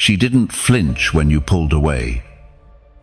She didn't flinch when you pulled away.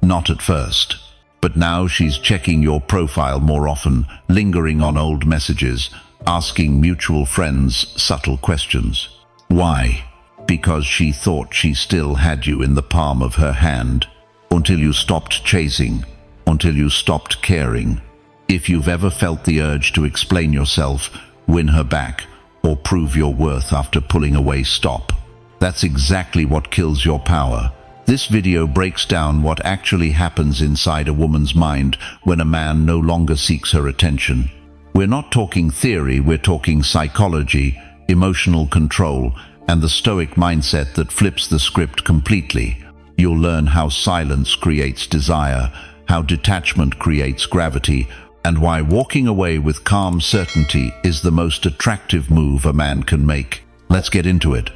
Not at first. But now she's checking your profile more often, lingering on old messages, asking mutual friends subtle questions. Why? Because she thought she still had you in the palm of her hand, until you stopped chasing, until you stopped caring. If you've ever felt the urge to explain yourself, win her back, or prove your worth after pulling away, stop. That's exactly what kills your power. This video breaks down what actually happens inside a woman's mind when a man no longer seeks her attention. We're not talking theory, we're talking psychology, emotional control, and the Stoic mindset that flips the script completely. You'll learn how silence creates desire, how detachment creates gravity, and why walking away with calm certainty is the most attractive move a man can make. Let's get into it.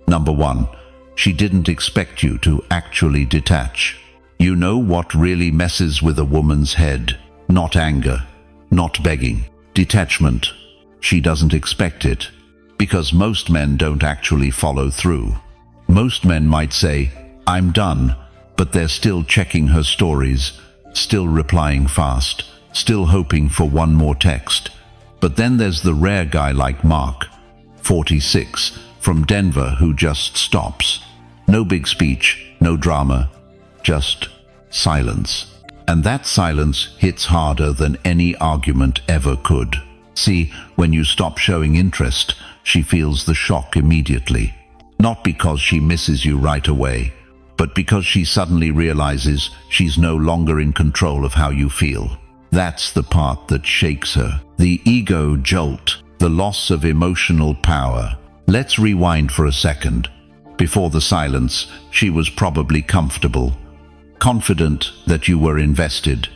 Number 1. She didn't expect you to actually detach. You know what really messes with a woman's head? Not anger, not begging. Detachment. She doesn't expect it. Because most men don't actually follow through. Most men might say, "I'm done," but they're still checking her stories, still replying fast, still hoping for one more text. But then there's the rare guy like Mark, 46, from Denver, who just stops. No big speech, no drama, just silence. And that silence hits harder than any argument ever could. See, when you stop showing interest, she feels the shock immediately. Not because she misses you right away, but because she suddenly realizes she's no longer in control of how you feel. That's the part that shakes her. The ego jolt, the loss of emotional power. Let's rewind for a second. Before the silence, she was probably comfortable, confident that you were invested,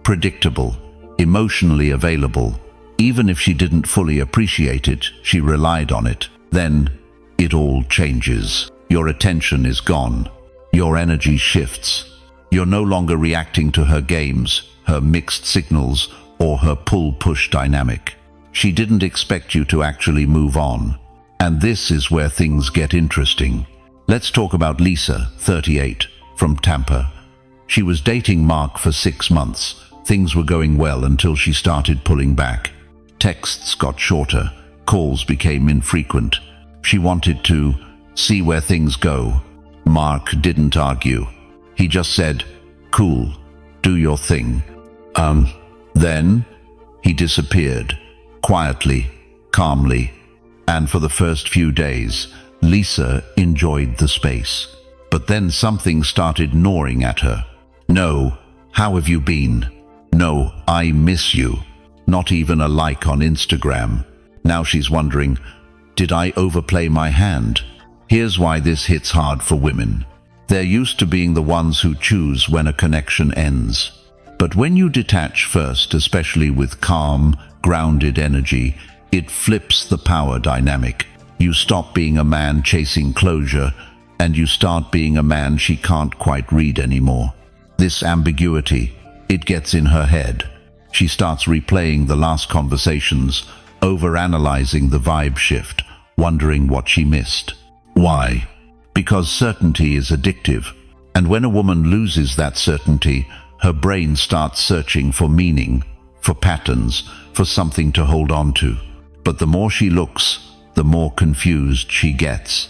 predictable, emotionally available. Even if she didn't fully appreciate it, she relied on it. Then, it all changes. Your attention is gone. Your energy shifts. You're no longer reacting to her games, her mixed signals, or her pull-push dynamic. She didn't expect you to actually move on. And this is where things get interesting. Let's talk about Lisa, 38, from Tampa. She was dating Mark for 6 months. Things were going well until she started pulling back. Texts got shorter, calls became infrequent. She wanted to see where things go. Mark didn't argue. He just said, "Cool, do your thing." Then he disappeared, quietly, calmly. And for the first few days, Lisa enjoyed the space. But then something started gnawing at her. "No, how have you been? No, I miss you." Not even a like on Instagram. Now she's wondering, did I overplay my hand? Here's why this hits hard for women. They're used to being the ones who choose when a connection ends. But when you detach first, especially with calm, grounded energy, it flips the power dynamic. You stop being a man chasing closure, and you start being a man she can't quite read anymore. This ambiguity, it gets in her head. She starts replaying the last conversations, overanalyzing the vibe shift, wondering what she missed. Why? Because certainty is addictive. And when a woman loses that certainty, her brain starts searching for meaning, for patterns, for something to hold on to. But the more she looks, the more confused she gets.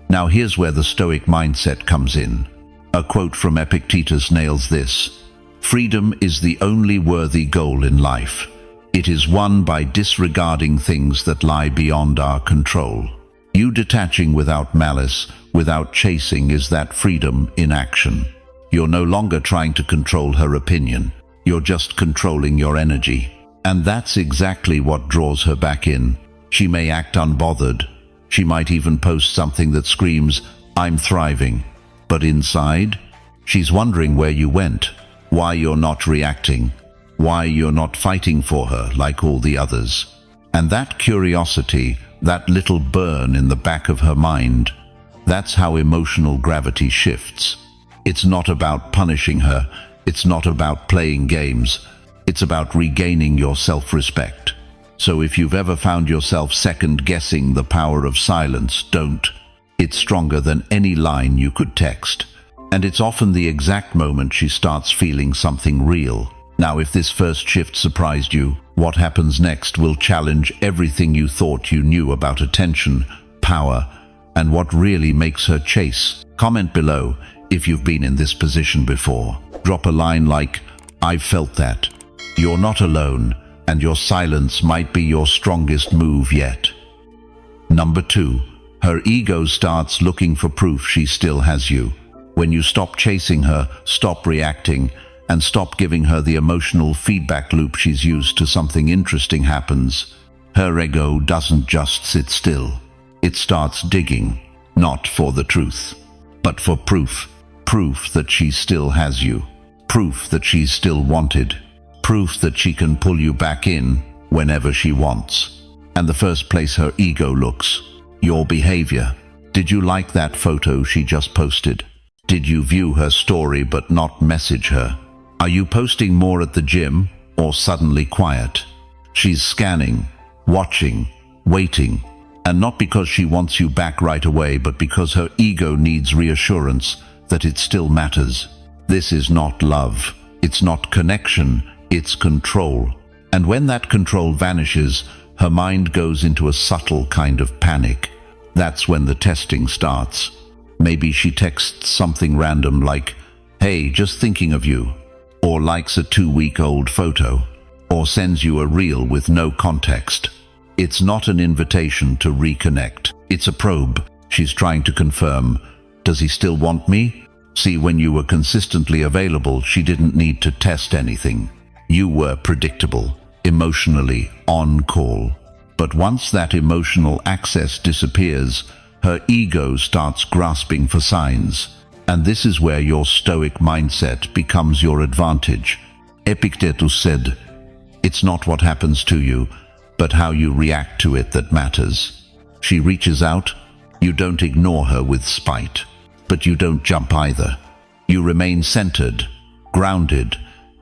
Now here's where the Stoic mindset comes in. A quote from Epictetus nails this: "Freedom is the only worthy goal in life. It is won by disregarding things that lie beyond our control." You detaching without malice, without chasing, is that freedom in action. You're no longer trying to control her opinion. You're just controlling your energy. And that's exactly what draws her back in. She may act unbothered. She might even post something that screams, "I'm thriving." But inside, she's wondering where you went, why you're not reacting, why you're not fighting for her like all the others. And that curiosity, that little burn in the back of her mind, that's how emotional gravity shifts. It's not about punishing her. It's not about playing games. It's about regaining your self-respect. So if you've ever found yourself second-guessing the power of silence, don't. It's stronger than any line you could text. And it's often the exact moment she starts feeling something real. Now, if this first shift surprised you, what happens next will challenge everything you thought you knew about attention, power, and what really makes her chase. Comment below if you've been in this position before. Drop a line like, "I've felt that." You're not alone, and your silence might be your strongest move yet. Number 2. Her ego starts looking for proof she still has you. When you stop chasing her, stop reacting, and stop giving her the emotional feedback loop she's used to, something interesting happens. Her ego doesn't just sit still. It starts digging, not for the truth, but for proof. Proof that she still has you. Proof that she's still wanted. Proof that she can pull you back in whenever she wants. And the first place her ego looks, your behavior. Did you like that photo she just posted? Did you view her story but not message her? Are you posting more at the gym or suddenly quiet? She's scanning, watching, waiting, and not because she wants you back right away, but because her ego needs reassurance that it still matters. This is not love. It's not connection. It's control. And when that control vanishes, her mind goes into a subtle kind of panic. That's when the testing starts. Maybe she texts something random like, "Hey, just thinking of you," or likes a 2-week-old photo, or sends you a reel with no context. It's not an invitation to reconnect. It's a probe. She's trying to confirm, does he still want me? See, when you were consistently available, she didn't need to test anything. You were predictable, emotionally on call. But once that emotional access disappears, her ego starts grasping for signs. And this is where your Stoic mindset becomes your advantage. Epictetus said, "It's not what happens to you, but how you react to it that matters." She reaches out, you don't ignore her with spite, but you don't jump either. You remain centered, grounded,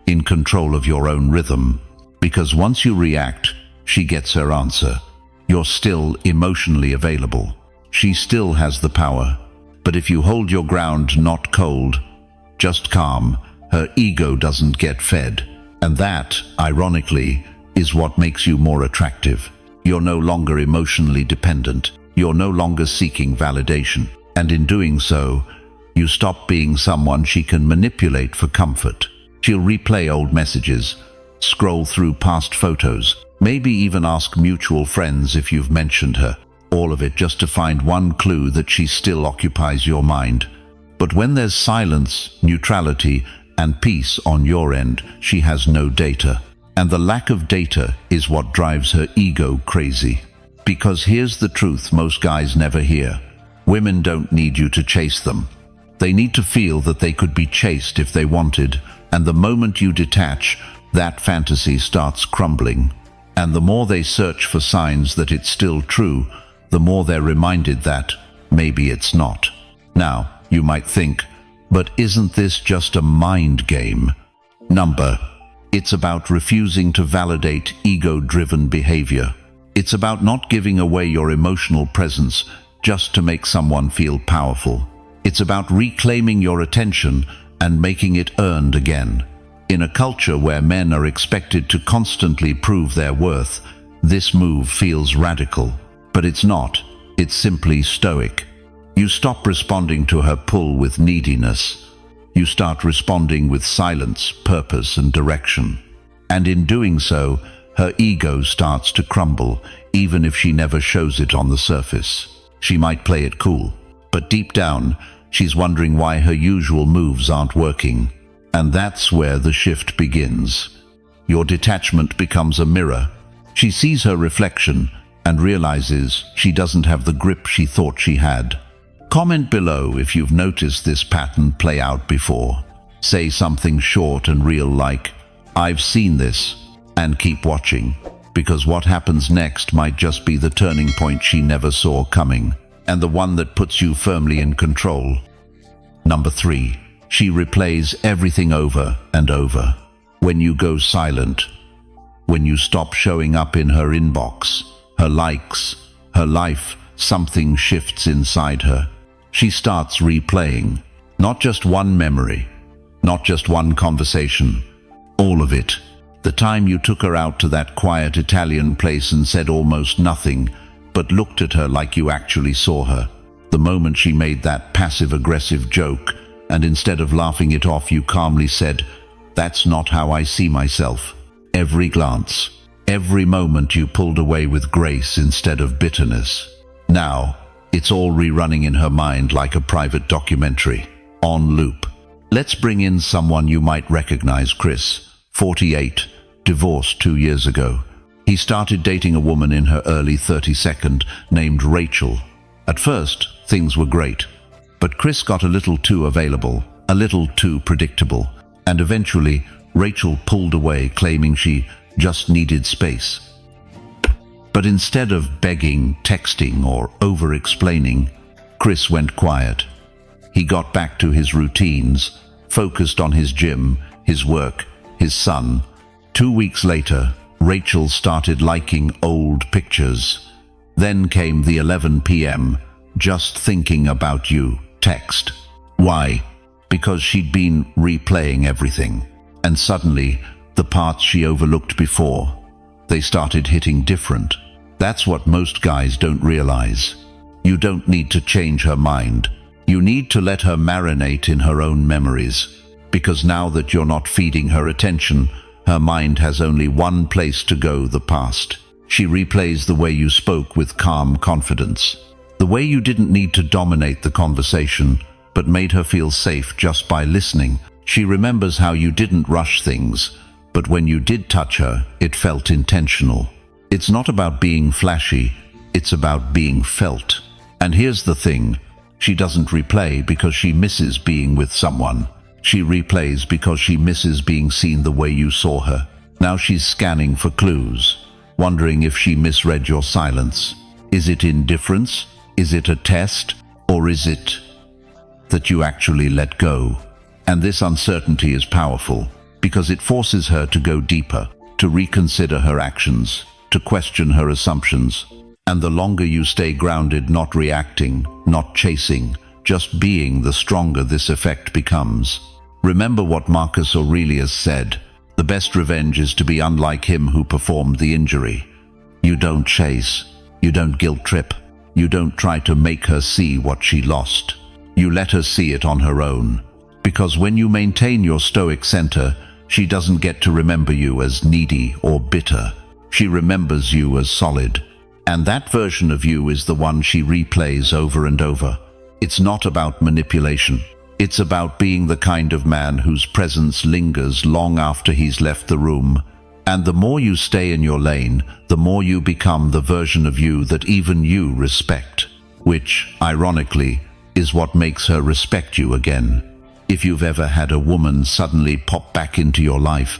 in control of your own rhythm. Because once you react, she gets her answer. You're still emotionally available. She still has the power. But if you hold your ground, not cold, just calm, her ego doesn't get fed. And that, ironically, is what makes you more attractive. You're no longer emotionally dependent. You're no longer seeking validation. And in doing so, you stop being someone she can manipulate for comfort. She'll replay old messages, scroll through past photos, maybe even ask mutual friends if you've mentioned her. All of it just to find one clue that she still occupies your mind. But when there's silence, neutrality, and peace on your end, she has no data. And the lack of data is what drives her ego crazy. Because here's the truth most guys never hear. Women don't need you to chase them. They need to feel that they could be chased if they wanted. And the moment you detach, that fantasy starts crumbling. And the more they search for signs that it's still true, the more they're reminded that maybe it's not. Now, you might think, but isn't this just a mind game? It's about refusing to validate ego-driven behavior. It's about not giving away your emotional presence just to make someone feel powerful. It's about reclaiming your attention and making it earned again. In a culture where men are expected to constantly prove their worth, this move feels radical. But it's not. It's simply stoic. You stop responding to her pull with neediness. You start responding with silence, purpose, and direction. And in doing so, her ego starts to crumble, even if she never shows it on the surface. She might play it cool, but deep down, she's wondering why her usual moves aren't working. And that's where the shift begins. Your detachment becomes a mirror. She sees her reflection and realizes she doesn't have the grip she thought she had. Comment below if you've noticed this pattern play out before. Say something short and real like, "I've seen this," and keep watching, because what happens next might just be the turning point she never saw coming, and the one that puts you firmly in control. 3. She replays everything over and over. When you go silent, when you stop showing up in her inbox, her likes, her life, something shifts inside her. She starts replaying, not just one memory, not just one conversation, all of it. The time you took her out to that quiet Italian place and said almost nothing, but looked at her like you actually saw her. The moment she made that passive-aggressive joke, and instead of laughing it off, you calmly said, "That's not how I see myself." Every glance, every moment you pulled away with grace instead of bitterness. Now, it's all rerunning in her mind like a private documentary, on loop. Let's bring in someone you might recognize. Chris, 48, divorced 2 years ago. He started dating a woman in her early 32nd named Rachel. At first, things were great, but Chris got a little too available, a little too predictable, and eventually Rachel pulled away, claiming she just needed space. But instead of begging, texting, or over-explaining, Chris went quiet. He got back to his routines, focused on his gym, his work, his son. 2 weeks later, Rachel started liking old pictures. Then came the 11 p.m., "just thinking about you" text. Why? Because she'd been replaying everything. And suddenly, the parts she overlooked before, they started hitting different. That's what most guys don't realize. You don't need to change her mind. You need to let her marinate in her own memories. Because now that you're not feeding her attention, her mind has only one place to go: the past. She replays the way you spoke with calm confidence. The way you didn't need to dominate the conversation, but made her feel safe just by listening. She remembers how you didn't rush things, but when you did touch her, it felt intentional. It's not about being flashy, it's about being felt. And here's the thing, she doesn't replay because she misses being with someone. She replays because she misses being seen the way you saw her. Now she's scanning for clues, wondering if she misread your silence. Is it indifference? Is it a test? Or is it that you actually let go? And this uncertainty is powerful because it forces her to go deeper, to reconsider her actions, to question her assumptions. And the longer you stay grounded, not reacting, not chasing, just being, the stronger this effect becomes. Remember what Marcus Aurelius said: the best revenge is to be unlike him who performed the injury. You don't chase, you don't guilt trip, you don't try to make her see what she lost. You let her see it on her own. Because when you maintain your Stoic center, she doesn't get to remember you as needy or bitter. She remembers you as solid. And that version of you is the one she replays over and over. It's not about manipulation. It's about being the kind of man whose presence lingers long after he's left the room. And the more you stay in your lane, the more you become the version of you that even you respect. Which, ironically, is what makes her respect you again. If you've ever had a woman suddenly pop back into your life,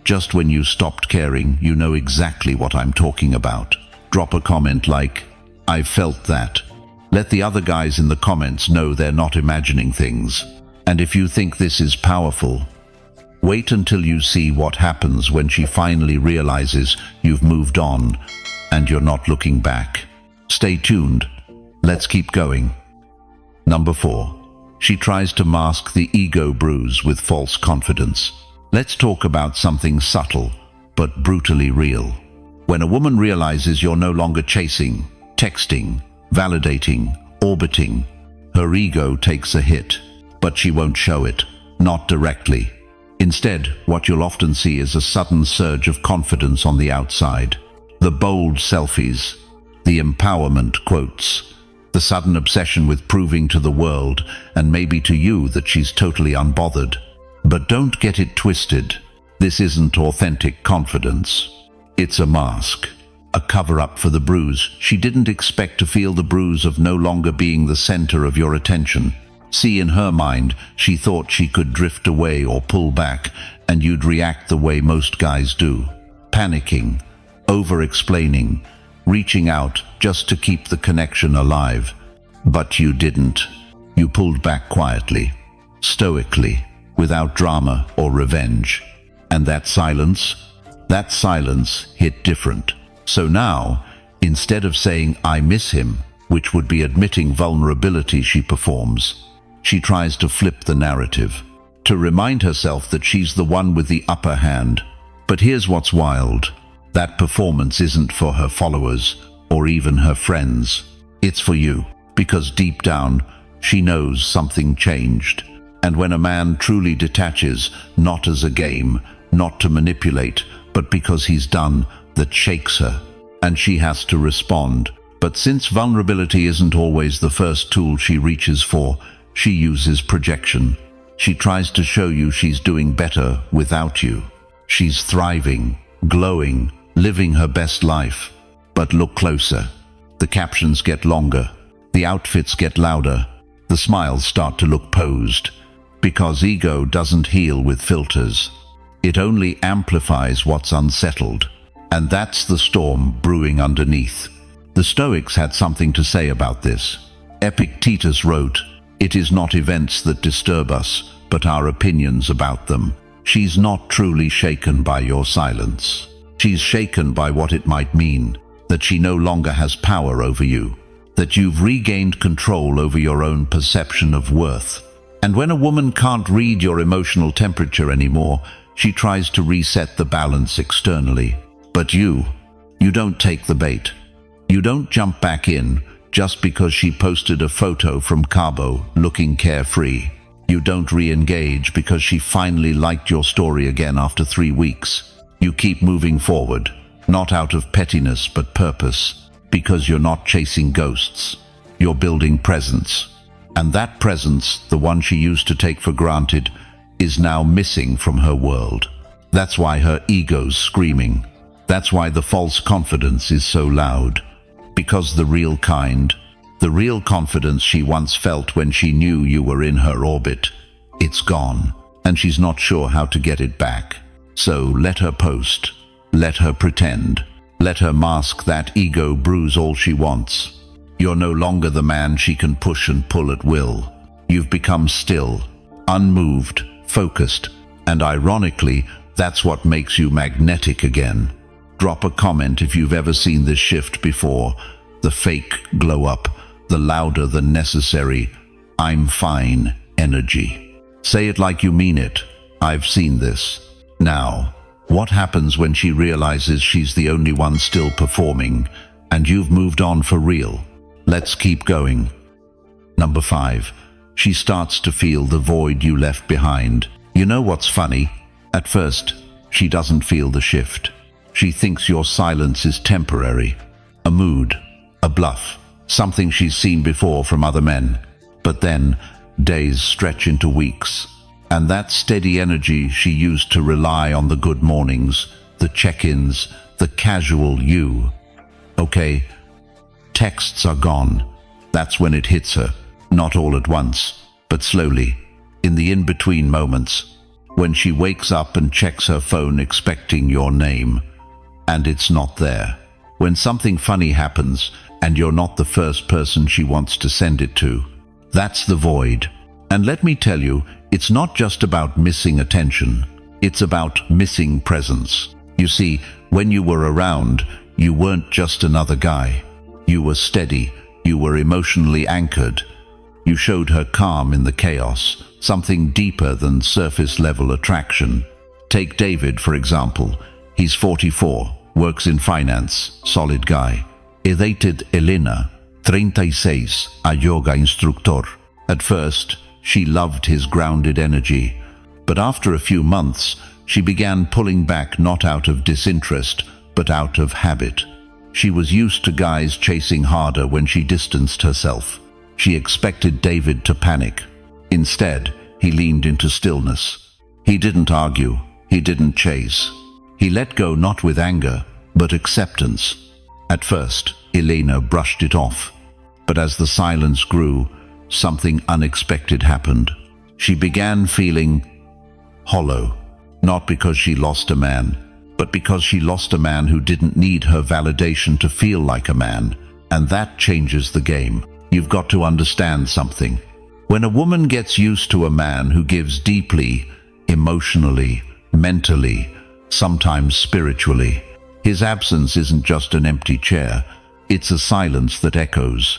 just when you stopped caring, you know exactly what I'm talking about. Drop a comment like, "I felt that." Let the other guys in the comments know they're not imagining things. And if you think this is powerful, wait until you see what happens when she finally realizes you've moved on and you're not looking back. Stay tuned. Let's keep going. Number 4. She tries to mask the ego bruise with false confidence. Let's talk about something subtle, but brutally real. When a woman realizes you're no longer chasing, texting, validating, orbiting, her ego takes a hit, but she won't show it, not directly. Instead, what you'll often see is a sudden surge of confidence on the outside. The bold selfies, the empowerment quotes, the sudden obsession with proving to the world, and maybe to you, that she's totally unbothered. But don't get it twisted. This isn't authentic confidence. It's a mask, a cover-up for the bruise. She didn't expect to feel the bruise of no longer being the center of your attention. See, in her mind, she thought she could drift away or pull back, and you'd react the way most guys do. Panicking, over-explaining, reaching out just to keep the connection alive. But you didn't. You pulled back quietly, stoically, without drama or revenge. And that silence hit different. So now, instead of saying, "I miss him," which would be admitting vulnerability, she performs. She tries to flip the narrative, to remind herself that she's the one with the upper hand. But here's what's wild. That performance isn't for her followers or even her friends. It's for you, because deep down, she knows something changed. And when a man truly detaches, not as a game, not to manipulate, but because he's done, that shakes her, and she has to respond. But since vulnerability isn't always the first tool she reaches for, she uses projection. She tries to show you she's doing better without you. She's thriving, glowing, living her best life. But look closer. The captions get longer. The outfits get louder. The smiles start to look posed. Because ego doesn't heal with filters. It only amplifies what's unsettled. And that's the storm brewing underneath. The Stoics had something to say about this. Epictetus wrote, "It is not events that disturb us, but our opinions about them." She's not truly shaken by your silence. She's shaken by what it might mean, that she no longer has power over you, that you've regained control over your own perception of worth. And when a woman can't read your emotional temperature anymore, she tries to reset the balance externally. But you don't take the bait. You don't jump back in just because she posted a photo from Cabo looking carefree. You don't re-engage because she finally liked your story again after 3 weeks. You keep moving forward, not out of pettiness but purpose, because you're not chasing ghosts. You're building presence. And that presence, the one she used to take for granted, is now missing from her world. That's why her ego's screaming. That's why the false confidence is so loud. Because the real confidence she once felt when she knew you were in her orbit, it's gone, and she's not sure how to get it back. So let her post, let her pretend, let her mask that ego bruise all she wants. You're no longer the man she can push and pull at will. You've become still, unmoved, focused, and ironically, that's what makes you magnetic again. Drop a comment if you've ever seen this shift before. The fake glow up, the louder than necessary, "I'm fine" energy. Say it like you mean it. I've seen this. Now, what happens when she realizes she's the only one still performing, and you've moved on for real? Let's keep going. Number 5. She starts to feel the void you left behind. You know what's funny? At first, she doesn't feel the shift. She thinks your silence is temporary, a mood, a bluff, something she's seen before from other men. But then, days stretch into weeks, and that steady energy she used to rely on, the good mornings, the check-ins, the casual you. Okay, texts are gone. That's when it hits her, not all at once, but slowly, in the in-between moments, when she wakes up and checks her phone expecting your name, and it's not there. When something funny happens, and you're not the first person she wants to send it to. That's the void. And let me tell you, it's not just about missing attention. It's about missing presence. You see, when you were around, you weren't just another guy. You were steady. You were emotionally anchored. You showed her calm in the chaos, something deeper than surface-level attraction. Take David, for example. He's 44, works in finance, solid guy. E dated Elena, 36, a yoga instructor. At first, she loved his grounded energy. But after a few months, she began pulling back, not out of disinterest, but out of habit. She was used to guys chasing harder when she distanced herself. She expected David to panic. Instead, he leaned into stillness. He didn't argue. He didn't chase. He let go, not with anger, but acceptance. At first, Elena brushed it off. But as the silence grew, something unexpected happened. She began feeling hollow. Not because she lost a man, but because she lost a man who didn't need her validation to feel like a man. And that changes the game. You've got to understand something. When a woman gets used to a man who gives deeply, emotionally, mentally, sometimes spiritually, his absence isn't just an empty chair. It's a silence that echoes.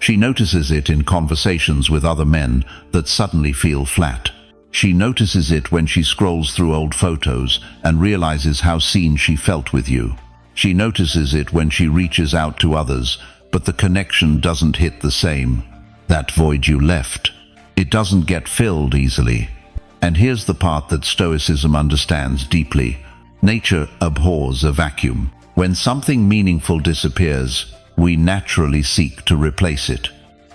She notices it in conversations with other men that suddenly feel flat. She notices it when she scrolls through old photos and realizes how seen she felt with you. She notices it when she reaches out to others, but the connection doesn't hit the same. That void you left, it doesn't get filled easily. And here's the part that Stoicism understands deeply. Nature abhors a vacuum. When something meaningful disappears, we naturally seek to replace it.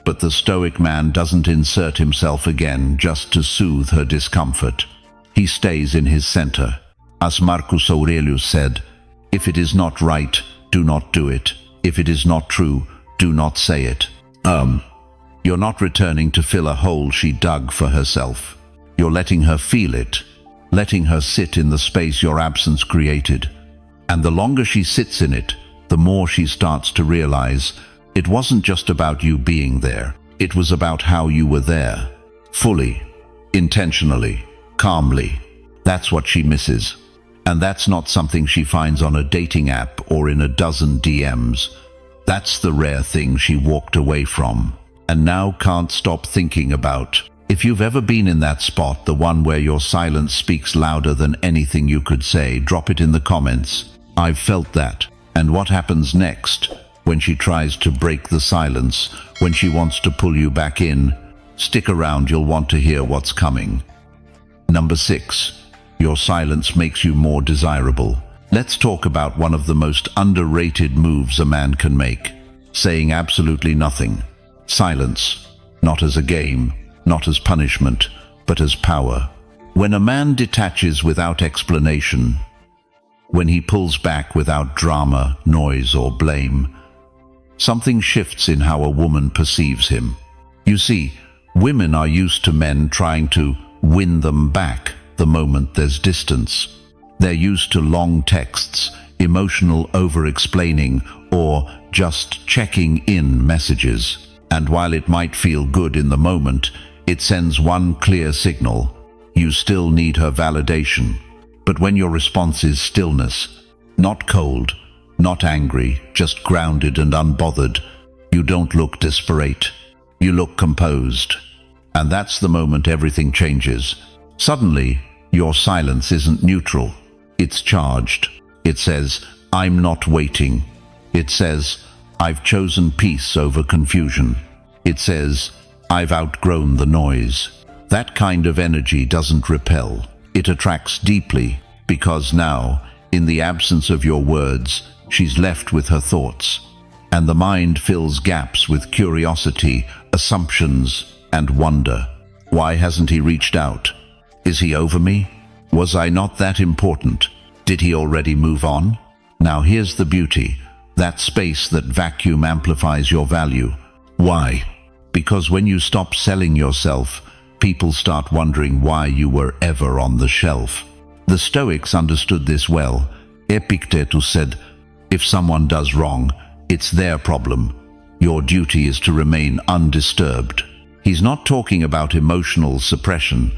But the Stoic man doesn't insert himself again just to soothe her discomfort. He stays in his center. As Marcus Aurelius said, "If it is not right, do not do it. If it is not true, do not say it." You're not returning to fill a hole she dug for herself. You're letting her feel it, letting her sit in the space your absence created. And the longer she sits in it, the more she starts to realize it wasn't just about you being there. It was about how you were there. Fully, intentionally, calmly. That's what she misses. And that's not something she finds on a dating app or in a dozen DMs. That's the rare thing she walked away from and now can't stop thinking about. If you've ever been in that spot, the one where your silence speaks louder than anything you could say, drop it in the comments. I've felt that. And what happens next? When she tries to break the silence, when she wants to pull you back in, stick around, you'll want to hear what's coming. Number 6. Your silence makes you more desirable. Let's talk about one of the most underrated moves a man can make. Saying absolutely nothing. Silence. Not as a game, not as punishment, but as power. When a man detaches without explanation, when he pulls back without drama, noise, or blame, something shifts in how a woman perceives him. You see, women are used to men trying to win them back the moment there's distance. They're used to long texts, emotional over-explaining, or just checking in messages. And while it might feel good in the moment, it sends one clear signal: you still need her validation. But when your response is stillness, not cold, not angry, just grounded and unbothered, you don't look desperate. You look composed. And that's the moment everything changes. Suddenly, your silence isn't neutral. It's charged. It says, "I'm not waiting." It says, "I've chosen peace over confusion." It says, "I've outgrown the noise." That kind of energy doesn't repel. It attracts deeply, because now, in the absence of your words, she's left with her thoughts. And the mind fills gaps with curiosity, assumptions, and wonder. Why hasn't he reached out? Is he over me? Was I not that important? Did he already move on? Now here's the beauty. That space, that vacuum, amplifies your value. Why? Because when you stop selling yourself, people start wondering why you were ever on the shelf. The Stoics understood this well. Epictetus said, "If someone does wrong, it's their problem. Your duty is to remain undisturbed." He's not talking about emotional suppression.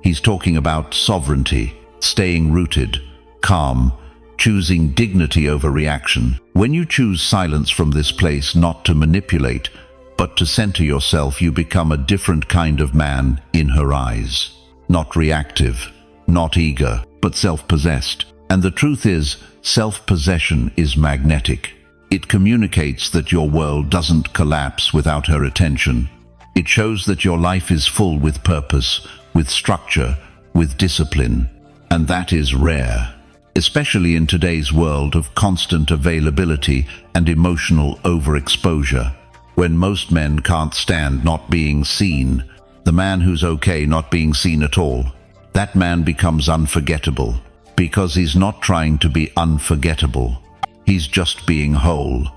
He's talking about sovereignty, staying rooted, calm, choosing dignity over reaction. When you choose silence from this place, not to manipulate, but to center yourself, you become a different kind of man in her eyes. Not reactive, not eager, but self-possessed. And the truth is, self-possession is magnetic. It communicates that your world doesn't collapse without her attention. It shows that your life is full with purpose, with structure, with discipline. And that is rare, especially in today's world of constant availability and emotional overexposure. When most men can't stand not being seen, the man who's okay not being seen at all, that man becomes unforgettable, because he's not trying to be unforgettable. He's just being whole,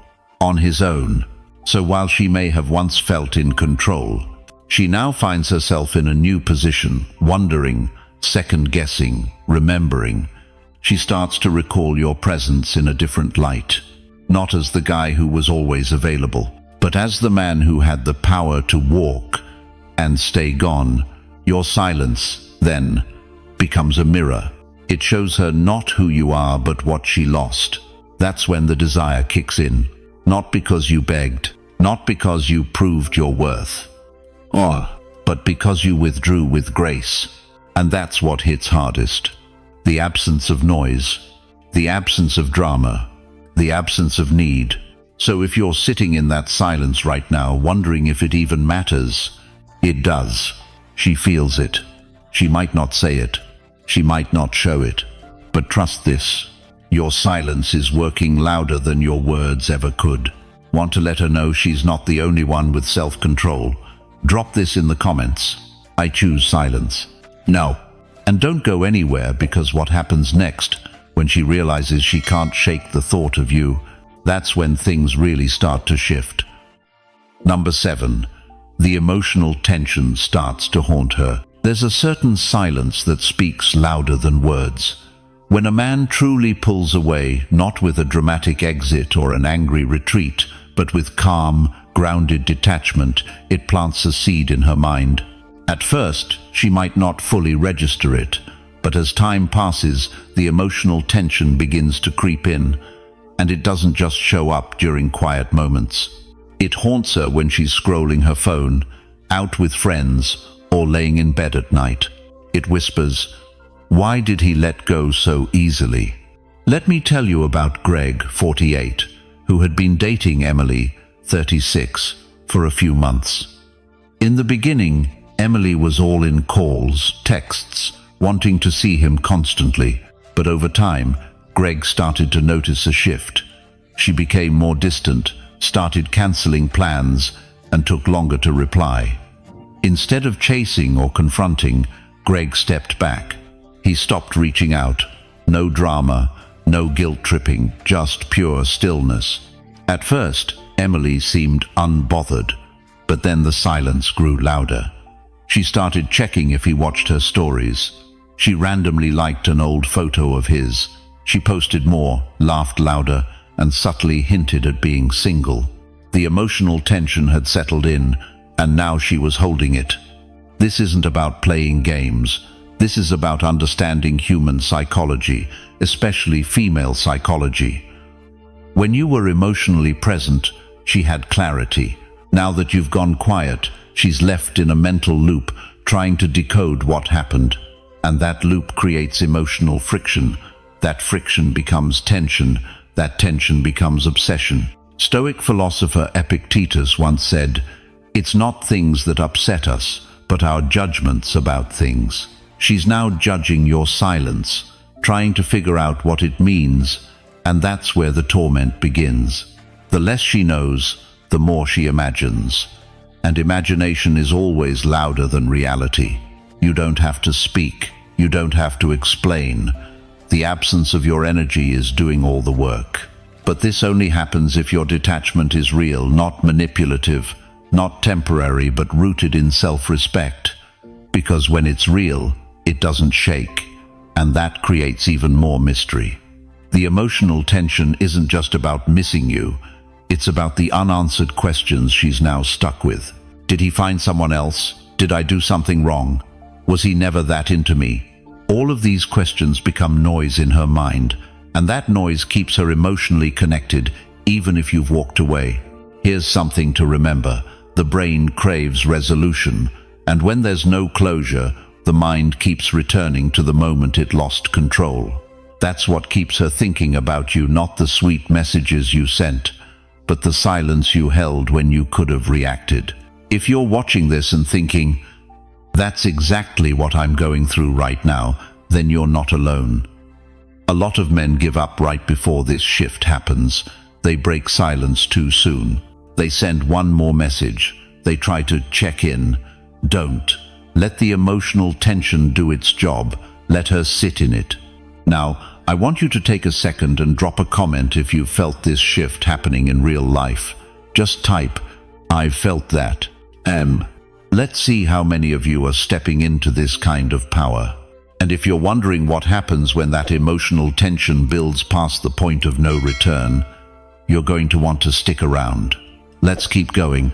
on his own. So while she may have once felt in control, she now finds herself in a new position, wondering, second-guessing, remembering. She starts to recall your presence in a different light, not as the guy who was always available, but as the man who had the power to walk and stay gone. Your silence, then, becomes a mirror. It shows her not who you are, but what she lost. That's when the desire kicks in, not because you begged, Not because you proved your worth, but because you withdrew with grace. And that's what hits hardest. The absence of noise, the absence of drama, the absence of need. So if you're sitting in that silence right now, wondering if it even matters, it does. She feels it. She might not say it. She might not show it. But trust this. Your silence is working louder than your words ever could. Want to let her know she's not the only one with self-control? Drop this in the comments. I choose silence. No. And don't go anywhere, because what happens next, when she realizes she can't shake the thought of you, that's when things really start to shift. Number 7. The emotional tension starts to haunt her. There's a certain silence that speaks louder than words. When a man truly pulls away, not with a dramatic exit or an angry retreat, but with calm, grounded detachment, it plants a seed in her mind. At first, she might not fully register it, but as time passes, the emotional tension begins to creep in, and it doesn't just show up during quiet moments. It haunts her when she's scrolling her phone, out with friends, or laying in bed at night. It whispers, "Why did he let go so easily?" Let me tell you about Greg, 48, who had been dating Emily, 36, for a few months. In the beginning, Emily was all in calls, texts, wanting to see him constantly, but over time, Greg started to notice a shift. She became more distant, started canceling plans, and took longer to reply. Instead of chasing or confronting, Greg stepped back. He stopped reaching out. No drama, no guilt-tripping, just pure stillness. At first, Emily seemed unbothered, but then the silence grew louder. She started checking if he watched her stories. She randomly liked an old photo of his. She posted more, laughed louder, and subtly hinted at being single. The emotional tension had settled in, and now she was holding it. This isn't about playing games. This is about understanding human psychology, especially female psychology. When you were emotionally present, she had clarity. Now that you've gone quiet, she's left in a mental loop, trying to decode what happened. And that loop creates emotional friction. That friction becomes tension. That tension becomes obsession. Stoic philosopher Epictetus once said, "It's not things that upset us, but our judgments about things." She's now judging your silence, trying to figure out what it means, and that's where the torment begins. The less she knows, the more she imagines. And imagination is always louder than reality. You don't have to speak. You don't have to explain. The absence of your energy is doing all the work. But this only happens if your detachment is real, not manipulative, not temporary, but rooted in self-respect. Because when it's real, it doesn't shake, and that creates even more mystery. The emotional tension isn't just about missing you, it's about the unanswered questions she's now stuck with. Did he find someone else? Did I do something wrong? Was he never that into me? All of these questions become noise in her mind, and that noise keeps her emotionally connected, even if you've walked away. Here's something to remember. The brain craves resolution, and when there's no closure, the mind keeps returning to the moment it lost control. That's what keeps her thinking about you, not the sweet messages you sent, but the silence you held when you could have reacted. If you're watching this and thinking, "That's exactly what I'm going through right now," then you're not alone. A lot of men give up right before this shift happens. They break silence too soon. They send one more message. They try to check in. Don't. Let the emotional tension do its job. Let her sit in it. Now, I want you to take a second and drop a comment if you've felt this shift happening in real life. Just type, "I've felt that." Let's see how many of you are stepping into this kind of power. And if you're wondering what happens when that emotional tension builds past the point of no return, you're going to want to stick around. Let's keep going.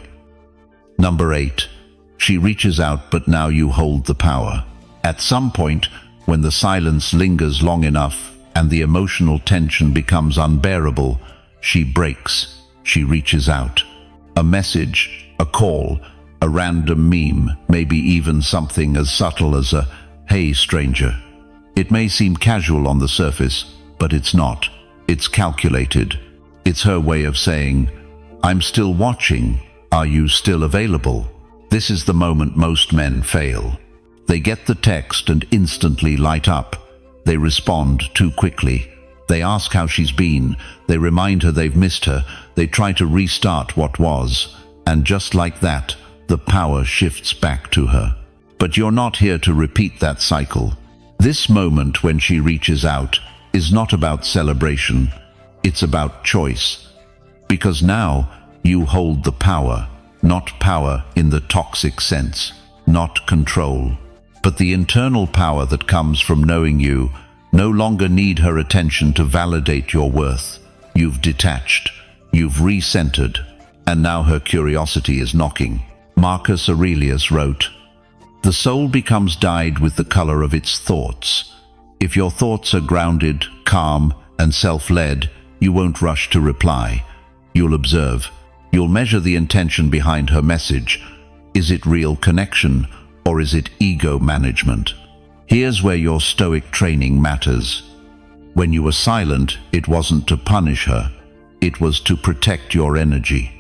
Number 8. She reaches out, but now you hold the power. At some point, when the silence lingers long enough and the emotional tension becomes unbearable, she breaks. She reaches out. A message, a call, a random meme, maybe even something as subtle as a "Hey, stranger." It may seem casual on the surface, but it's not. It's calculated. It's her way of saying, "I'm still watching. Are you still available?" This is the moment most men fail. They get the text and instantly light up. They respond too quickly. They ask how she's been. They remind her they've missed her. They try to restart what was. And just like that, the power shifts back to her. But you're not here to repeat that cycle. This moment when she reaches out is not about celebration. It's about choice. Because now you hold the power, not power in the toxic sense, not control, but the internal power that comes from knowing you no longer need her attention to validate your worth. You've detached, you've recentered, and now her curiosity is knocking. Marcus Aurelius wrote, "The soul becomes dyed with the color of its thoughts. If your thoughts are grounded, calm, and self-led, you won't rush to reply. You'll observe. You'll measure the intention behind her message. Is it real connection, or is it ego management?" Here's where your Stoic training matters. When you were silent, it wasn't to punish her. It was to protect your energy.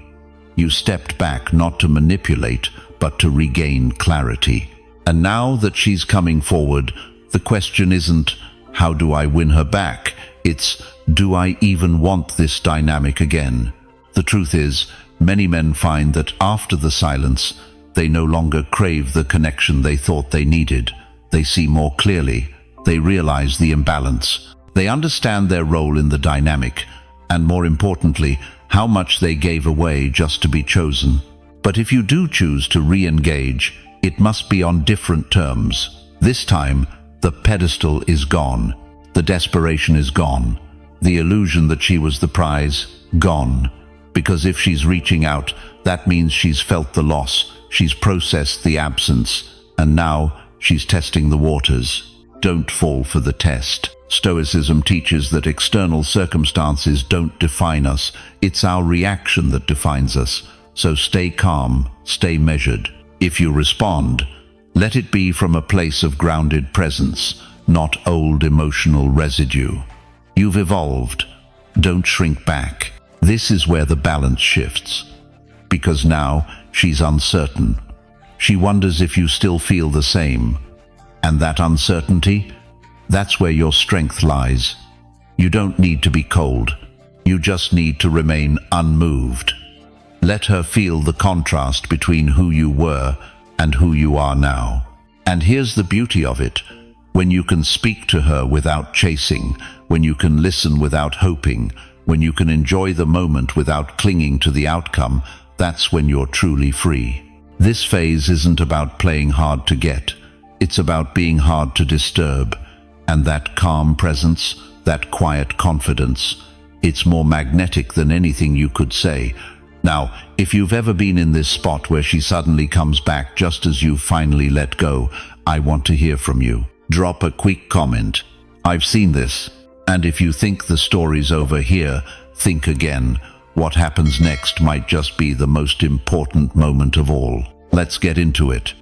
You stepped back not to manipulate, but to regain clarity. And now that she's coming forward, the question isn't, how do I win her back? It's, do I even want this dynamic again? The truth is, many men find that after the silence, they no longer crave the connection they thought they needed. They see more clearly. They realize the imbalance. They understand their role in the dynamic, and more importantly, how much they gave away just to be chosen. But if you do choose to re-engage, it must be on different terms. This time, the pedestal is gone. The desperation is gone. The illusion that she was the prize, gone. Because if she's reaching out, that means she's felt the loss, she's processed the absence, and now she's testing the waters. Don't fall for the test. Stoicism teaches that external circumstances don't define us. It's our reaction that defines us. So stay calm, stay measured. If you respond, let it be from a place of grounded presence, not old emotional residue. You've evolved. Don't shrink back. This is where the balance shifts. Because now she's uncertain. She wonders if you still feel the same. And that uncertainty, that's where your strength lies. You don't need to be cold. You just need to remain unmoved. Let her feel the contrast between who you were and who you are now. And here's the beauty of it. When you can speak to her without chasing, when you can listen without hoping, when you can enjoy the moment without clinging to the outcome, that's when you're truly free. This phase isn't about playing hard to get. It's about being hard to disturb. And that calm presence, that quiet confidence, it's more magnetic than anything you could say. Now, if you've ever been in this spot where she suddenly comes back just as you finally let go, I want to hear from you. Drop a quick comment. I've seen this. And if you think the story's over here, think again. What happens next might just be the most important moment of all. Let's get into it.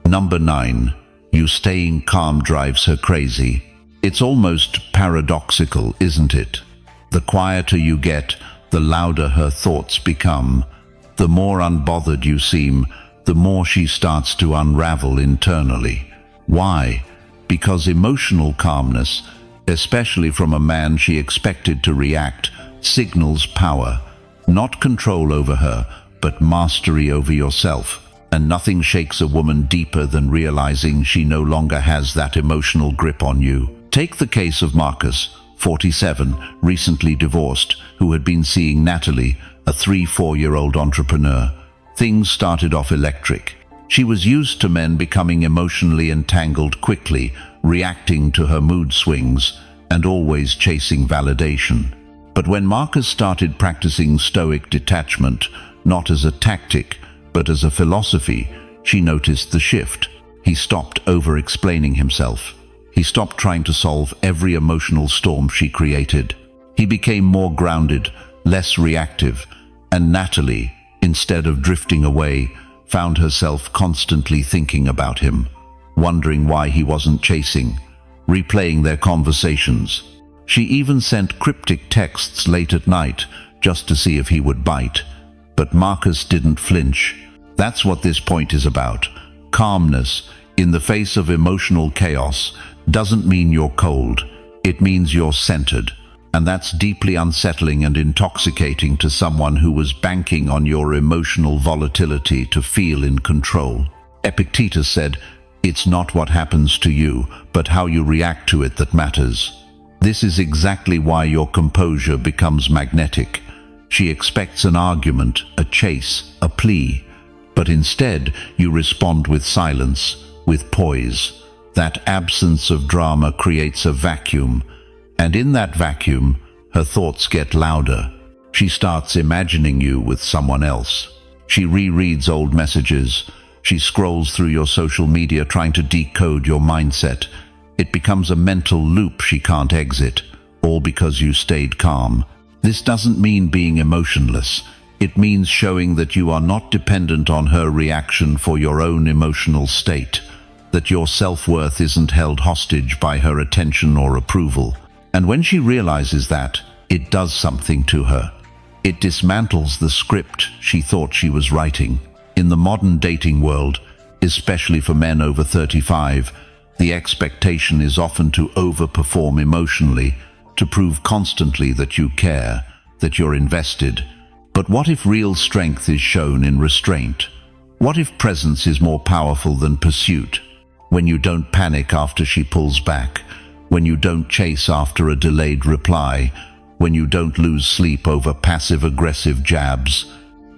Number 9. You staying calm drives her crazy. It's almost paradoxical, isn't it? The quieter you get, the louder her thoughts become. The more unbothered you seem, the more she starts to unravel internally. Why? Because emotional calmness, especially from a man she expected to react, signals power. Not control over her, but mastery over yourself. And nothing shakes a woman deeper than realizing she no longer has that emotional grip on you. Take the case of Marcus, 47, recently divorced, who had been seeing Natalie, a 3-4-year-old entrepreneur. Things started off electric. She was used to men becoming emotionally entangled quickly, reacting to her mood swings, and always chasing validation. But when Marcus started practicing Stoic detachment, not as a tactic, but as a philosophy, she noticed the shift. He stopped over-explaining himself. He stopped trying to solve every emotional storm she created. He became more grounded, less reactive, and Natalie, instead of drifting away, found herself constantly thinking about him, wondering why he wasn't chasing, replaying their conversations. She even sent cryptic texts late at night just to see if he would bite. But Marcus didn't flinch. That's what this point is about. Calmness in the face of emotional chaos doesn't mean you're cold. It means you're centered. And that's deeply unsettling and intoxicating to someone who was banking on your emotional volatility to feel in control. Epictetus said, "It's not what happens to you, but how you react to it that matters." This is exactly why your composure becomes magnetic. She expects an argument, a chase, a plea, but instead you respond with silence, with poise. That absence of drama creates a vacuum, and in that vacuum, her thoughts get louder. She starts imagining you with someone else. She rereads old messages. She scrolls through your social media trying to decode your mindset. It becomes a mental loop she can't exit, all because you stayed calm. This doesn't mean being emotionless. It means showing that you are not dependent on her reaction for your own emotional state, that your self-worth isn't held hostage by her attention or approval. And when she realizes that, it does something to her. It dismantles the script she thought she was writing. In the modern dating world, especially for men over 35, the expectation is often to overperform emotionally, to prove constantly that you care, that you're invested. But what if real strength is shown in restraint? What if presence is more powerful than pursuit? When you don't panic after she pulls back, when you don't chase after a delayed reply, when you don't lose sleep over passive-aggressive jabs,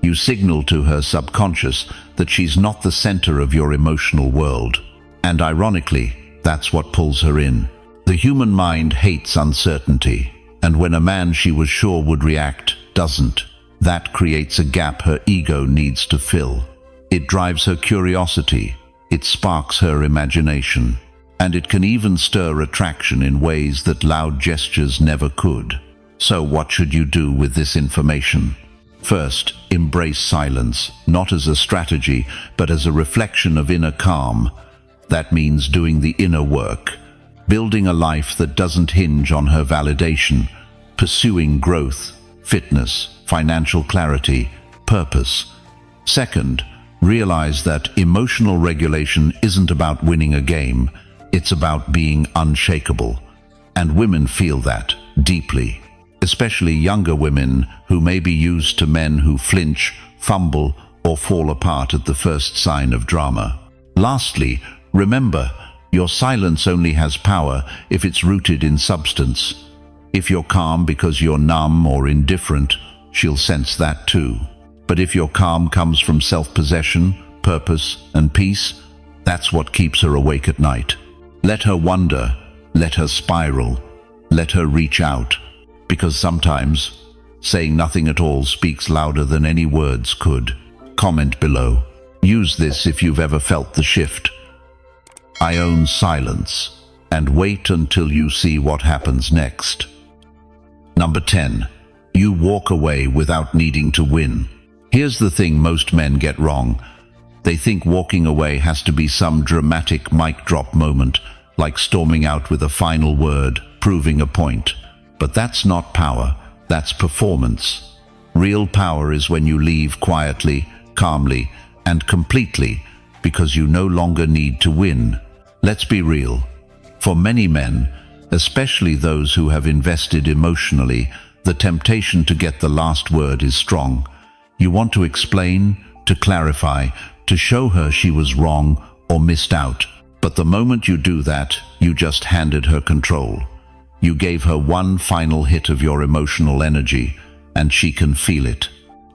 you signal to her subconscious that she's not the center of your emotional world. And ironically, that's what pulls her in. The human mind hates uncertainty, and when a man she was sure would react doesn't, that creates a gap her ego needs to fill. It drives her curiosity, it sparks her imagination, and it can even stir attraction in ways that loud gestures never could. So what should you do with this information? First, embrace silence, not as a strategy, but as a reflection of inner calm. That means doing the inner work, building a life that doesn't hinge on her validation, pursuing growth, fitness, financial clarity, purpose. Second, realize that emotional regulation isn't about winning a game, it's about being unshakable. And women feel that deeply, especially younger women who may be used to men who flinch, fumble, or fall apart at the first sign of drama. Lastly, remember, your silence only has power if it's rooted in substance. If you're calm because you're numb or indifferent, she'll sense that too. But if your calm comes from self-possession, purpose, and peace, that's what keeps her awake at night. Let her wonder, let her spiral, let her reach out. Because sometimes, saying nothing at all speaks louder than any words could. Comment below. Use this if you've ever felt the shift. I own silence, and wait until you see what happens next. Number 10. You walk away without needing to win. Here's the thing most men get wrong. They think walking away has to be some dramatic mic drop moment, like storming out with a final word, proving a point. But that's not power, that's performance. Real power is when you leave quietly, calmly, and completely, because you no longer need to win. Let's be real. For many men, especially those who have invested emotionally, the temptation to get the last word is strong. You want to explain, to clarify, to show her she was wrong or missed out. But the moment you do that, you just handed her control. You gave her one final hit of your emotional energy, and she can feel it.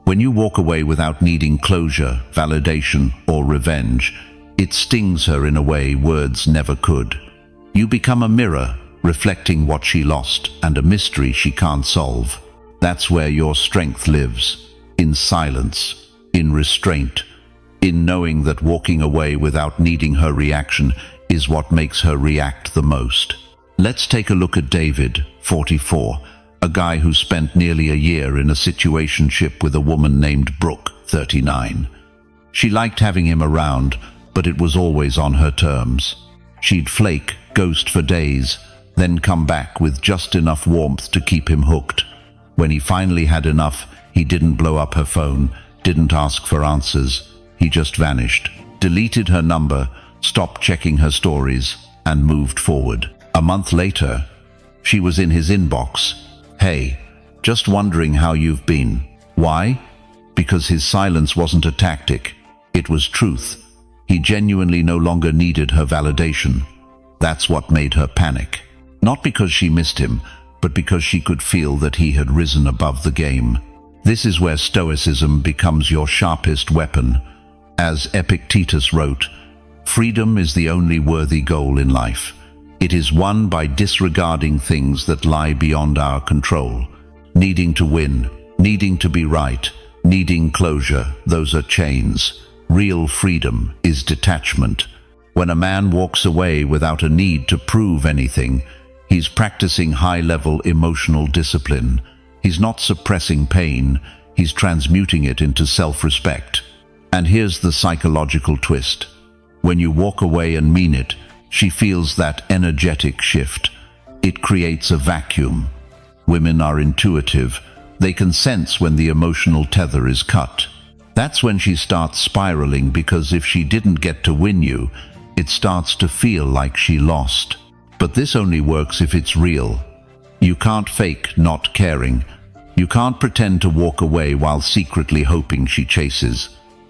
When you walk away without needing closure, validation, or revenge, it stings her in a way words never could. You become a mirror, reflecting what she lost and a mystery she can't solve. That's where your strength lives, in silence, in restraint, in knowing that walking away without needing her reaction is what makes her react the most. Let's take a look at David, 44, A guy who spent nearly a year in a situationship with a woman named Brooke, 39. She liked having him around, but it was always on her terms. She'd flake, ghost for days, then come back with just enough warmth to keep him hooked. When he finally had enough, he didn't blow up her phone, didn't ask for answers. He just vanished, deleted her number, stopped checking her stories, and moved forward. A month later, she was in his inbox. "Hey, just wondering how you've been." Why? Because his silence wasn't a tactic. It was truth. He genuinely no longer needed her validation. That's what made her panic. Not because she missed him, but because she could feel that he had risen above the game. This is where Stoicism becomes your sharpest weapon. As Epictetus wrote, "Freedom is the only worthy goal in life. It is won by disregarding things that lie beyond our control. Needing to win, needing to be right, needing closure, those are chains. Real freedom is detachment. When a man walks away without a need to prove anything, he's practicing high-level emotional discipline. He's not suppressing pain, he's transmuting it into self-respect. And here's the psychological twist. When you walk away and mean it, she feels that energetic shift. It creates a vacuum. Women are intuitive. They can sense when the emotional tether is cut. That's when she starts spiraling, because if she didn't get to win you, it starts to feel like she lost. But this only works if it's real. You can't fake not caring. You can't pretend to walk away while secretly hoping she chases.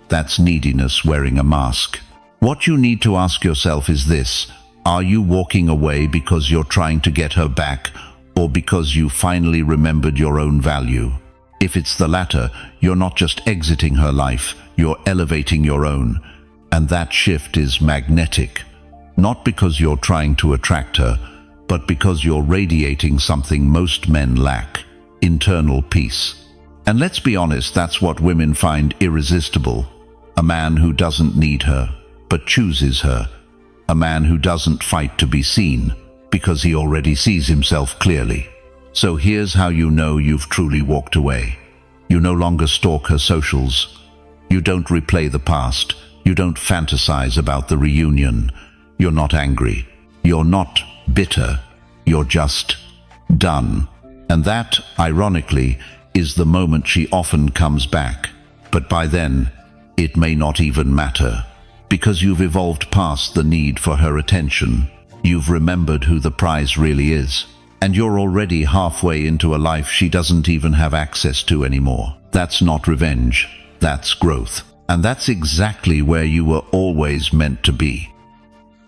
That's neediness wearing a mask. What you need to ask yourself is this: are you walking away because you're trying to get her back, or because you finally remembered your own value? If it's the latter, you're not just exiting her life, you're elevating your own. And that shift is magnetic. Not because you're trying to attract her, but because you're radiating something most men lack: internal peace. And let's be honest, that's what women find irresistible. A man who doesn't need her, but chooses her. A man who doesn't fight to be seen, because he already sees himself clearly. So here's how you know you've truly walked away. You no longer stalk her socials. You don't replay the past. You don't fantasize about the reunion. You're not angry. You're not bitter. You're just done. And that, ironically, is the moment she often comes back. But by then, it may not even matter, because you've evolved past the need for her attention. You've remembered who the prize really is. And you're already halfway into a life she doesn't even have access to anymore. That's not revenge. That's growth. And that's exactly where you were always meant to be.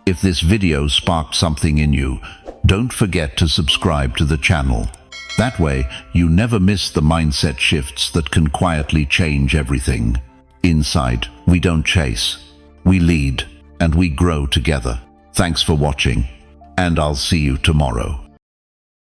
If this video sparked something in you, don't forget to subscribe to the channel. That way, you never miss the mindset shifts that can quietly change everything. Inside, we don't chase. We lead, and we grow together. Thanks for watching, and I'll see you tomorrow.